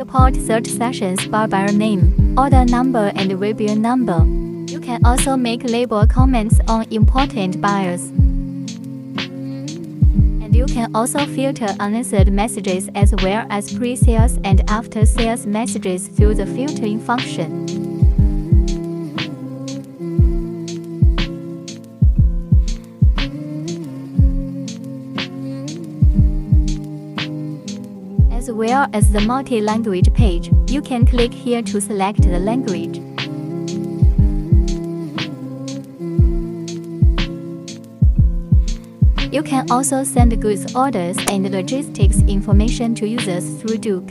support search sessions by buyer name, order number, and review number. You can also make label comments on important buyers. And you can also filter unanswered messages as well as pre-sales and after-sales messages through the filtering function. As well as the multi-language page, you can click here to select the language. You can also send goods orders and logistics information to users through Duoke.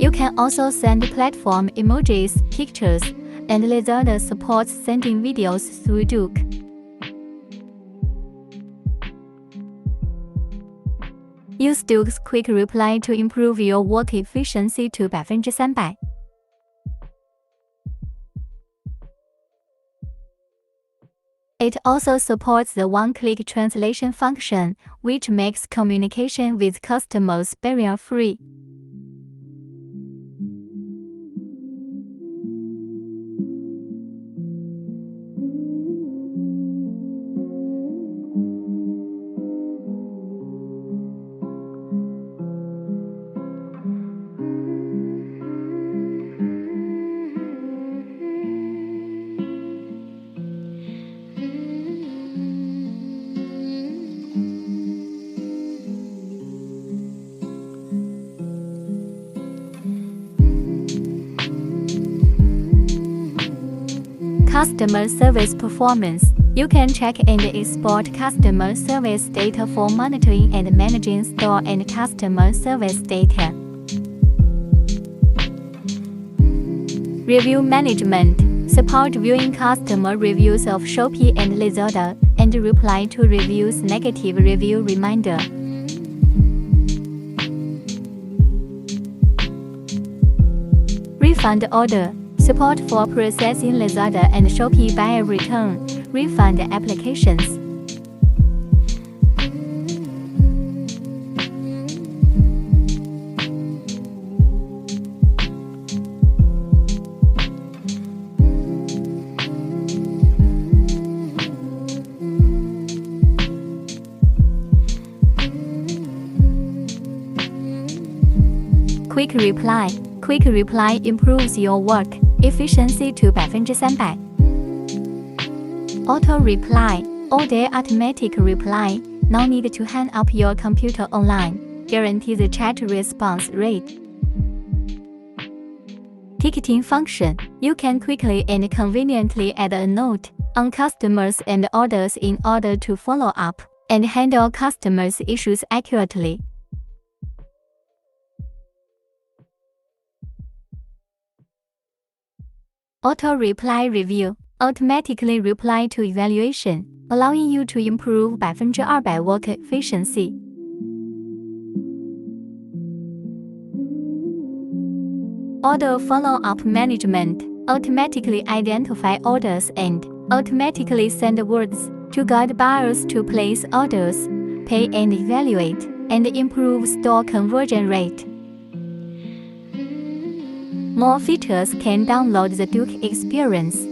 You can also send platform emojis, pictures, and Lazada supports sending videos through Duoke. Use Duoke's quick reply to improve your work efficiency to 300%. It also supports the one-click translation function, which makes communication with customers barrier-free. Customer service performance. You can check and export customer service data for monitoring and managing store and customer service data. Review management. Support viewing customer reviews of Shopee and Lazada, and reply to reviews negative review reminder. Refund order. Support for processing Lazada and Shopee buyer return, refund applications. Quick reply. Quick reply improves your work efficiency to 300%. Auto reply. All-day automatic reply. No need to hang up your computer online. Guarantee the chat response rate. Ticketing function. You can quickly and conveniently add a note on customers and orders in order to follow up and handle customers' issues accurately. Auto reply review. Automatically reply to evaluation, allowing you to improve 200% work efficiency. Order follow-up management. Automatically identify orders and automatically send words to guide buyers to place orders, pay and evaluate, and improve store conversion rate. More features can download the Duoke experience.